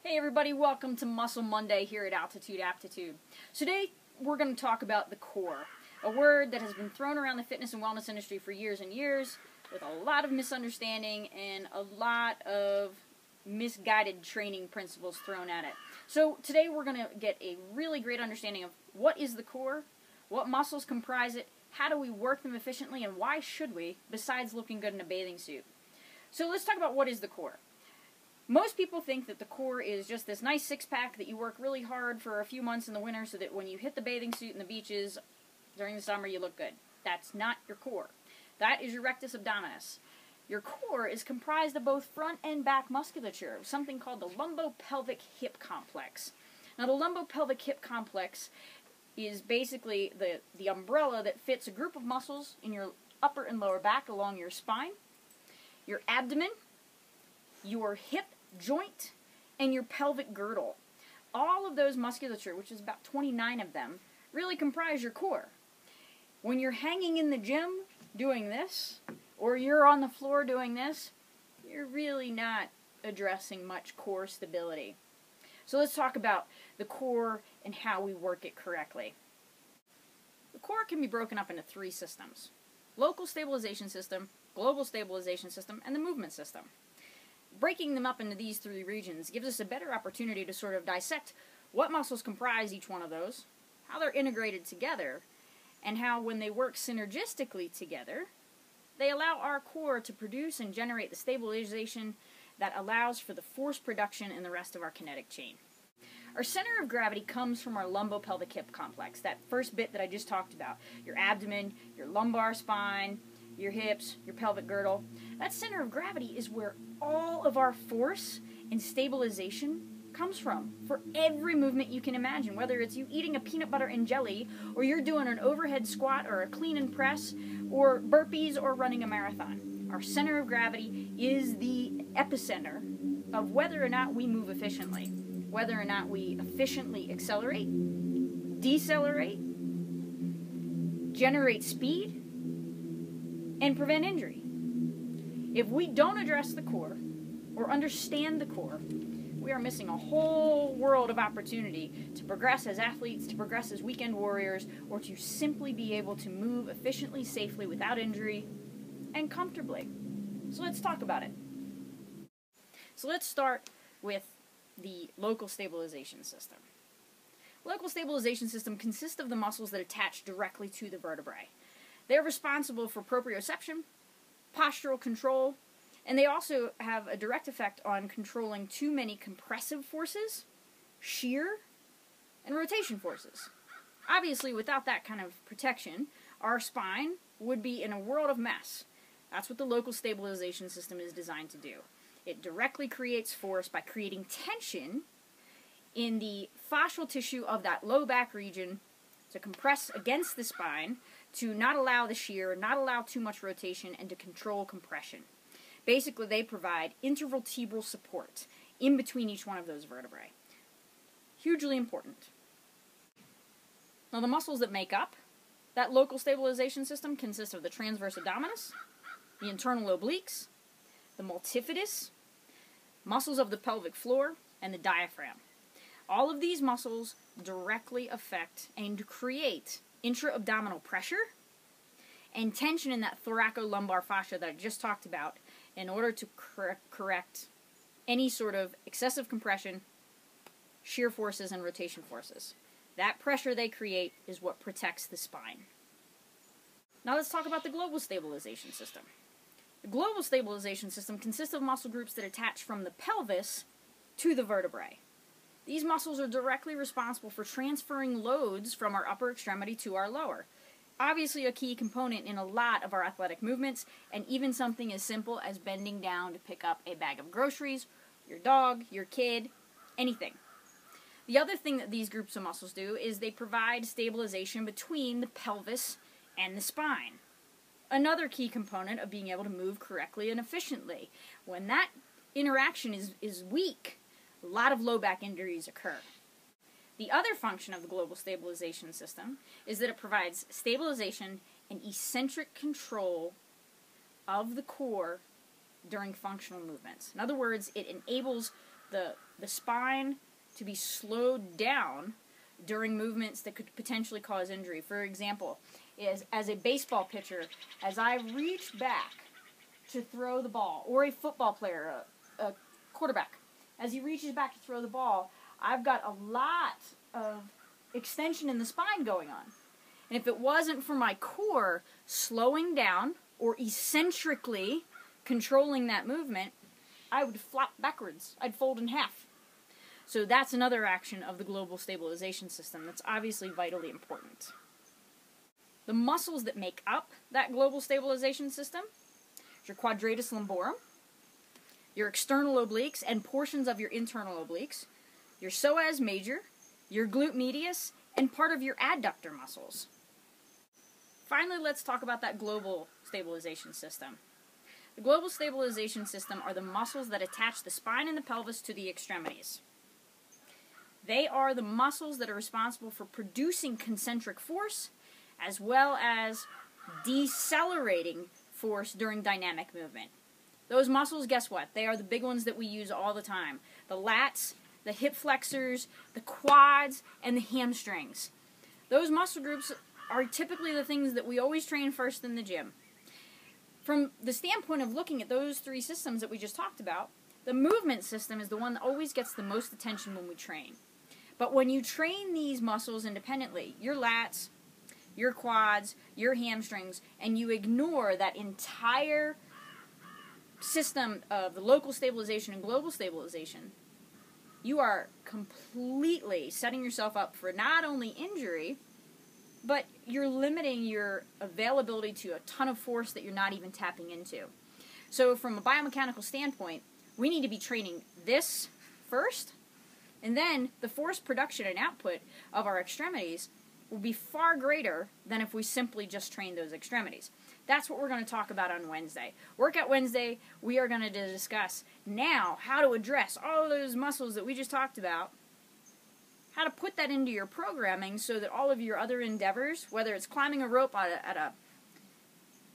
Hey everybody, welcome to Muscle Monday here at Altitude Aptitude. Today we're going to talk about the core, a word that has been thrown around the fitness and wellness industry for years and years with a lot of misunderstanding and a lot of misguided training principles thrown at it. So today we're going to get a really great understanding of what is the core, what muscles comprise it, how do we work them efficiently, and why should we, besides looking good in a bathing suit. So let's talk about what is the core. Most people think that the core is just this nice six-pack that you work really hard for a few months in the winter so that when you hit the bathing suit in the beaches during the summer you look good. That's not your core. That is your rectus abdominis. Your core is comprised of both front and back musculature, something called the lumbopelvic hip complex. Now the lumbopelvic hip complex is basically the umbrella that fits a group of muscles in your upper and lower back along your spine, your abdomen, your hip joint, and your pelvic girdle. All of those musculature, which is about 29 of them, really comprise your core. When you're hanging in the gym doing this, or you're on the floor doing this, you're really not addressing much core stability. So let's talk about the core and how we work it correctly. The core can be broken up into three systems: local stabilization system, global stabilization system, and the movement system. Breaking them up into these three regions gives us a better opportunity to sort of dissect what muscles comprise each one of those, how they're integrated together, and how when they work synergistically together, they allow our core to produce and generate the stabilization that allows for the force production in the rest of our kinetic chain. Our center of gravity comes from our lumbopelvic hip complex, that first bit that I just talked about. Your abdomen, your lumbar spine, your hips, your pelvic girdle. That center of gravity is where all of our force and stabilization comes from for every movement you can imagine, whether it's you eating a peanut butter and jelly, or you're doing an overhead squat or a clean and press, or burpees, or running a marathon. Our center of gravity is the epicenter of whether or not we move efficiently, whether or not we efficiently accelerate, decelerate, generate speed, and prevent injury. If we don't address the core or understand the core, we are missing a whole world of opportunity to progress as athletes, to progress as weekend warriors, or to simply be able to move efficiently, safely, without injury, and comfortably. So let's talk about it. So let's start with the local stabilization system. Local stabilization system consists of the muscles that attach directly to the vertebrae. They're responsible for proprioception, postural control, and they also have a direct effect on controlling too many compressive forces, shear, and rotation forces. Obviously, without that kind of protection, our spine would be in a world of mess. That's what the local stabilization system is designed to do. It directly creates force by creating tension in the fascial tissue of that low back region to compress against the spine, to not allow the shear, not allow too much rotation, and to control compression. Basically, they provide intervertebral support in between each one of those vertebrae. Hugely important. Now, the muscles that make up that local stabilization system consist of the transverse abdominis, the internal obliques, the multifidus, muscles of the pelvic floor, and the diaphragm. All of these muscles directly affect and create intra-abdominal pressure and tension in that thoracolumbar fascia that I just talked about in order to correct any sort of excessive compression, shear forces, and rotation forces. That pressure they create is what protects the spine. Now let's talk about the global stabilization system. The global stabilization system consists of muscle groups that attach from the pelvis to the vertebrae. These muscles are directly responsible for transferring loads from our upper extremity to our lower. Obviously a key component in a lot of our athletic movements, and even something as simple as bending down to pick up a bag of groceries, your dog, your kid, anything. The other thing that these groups of muscles do is they provide stabilization between the pelvis and the spine. Another key component of being able to move correctly and efficiently. When that interaction is weak, a lot of low back injuries occur. The other function of the global stabilization system is that it provides stabilization and eccentric control of the core during functional movements. In other words, it enables the spine to be slowed down during movements that could potentially cause injury. For example, as a baseball pitcher, as I reach back to throw the ball, or a football player, a quarterback, as he reaches back to throw the ball, I've got a lot of extension in the spine going on. And if it wasn't for my core slowing down or eccentrically controlling that movement, I would flop backwards. I'd fold in half. So that's another action of the global stabilization system that's obviously vitally important. The muscles that make up that global stabilization system is your quadratus lumborum, your external obliques and portions of your internal obliques, your psoas major, your glute medius, and part of your adductor muscles. Finally, let's talk about that global stabilization system. The global stabilization system are the muscles that attach the spine and the pelvis to the extremities. They are the muscles that are responsible for producing concentric force as well as decelerating force during dynamic movement. Those muscles, guess what? They are the big ones that we use all the time. The lats, the hip flexors, the quads, and the hamstrings. Those muscle groups are typically the things that we always train first in the gym. From the standpoint of looking at those three systems that we just talked about, the movement system is the one that always gets the most attention when we train. But when you train these muscles independently, your lats, your quads, your hamstrings, and you ignore that entire system of the local stabilization and global stabilization, you are completely setting yourself up for not only injury, but you're limiting your availability to a ton of force that you're not even tapping into. So from a biomechanical standpoint, we need to be training this first, and then the force production and output of our extremities will be far greater than if we simply just train those extremities. That's what we're going to talk about on Wednesday. Workout Wednesday, we are going to discuss now how to address all those muscles that we just talked about, how to put that into your programming so that all of your other endeavors, whether it's climbing a rope at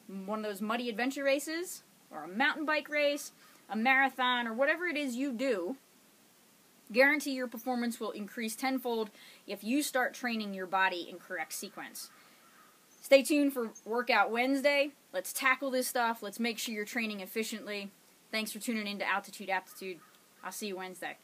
one of those muddy adventure races, or a mountain bike race, a marathon, or whatever it is you do, guarantee your performance will increase tenfold if you start training your body in correct sequence. Stay tuned for Workout Wednesday. Let's tackle this stuff. Let's make sure you're training efficiently. Thanks for tuning in to Altitude Aptitude. I'll see you Wednesday.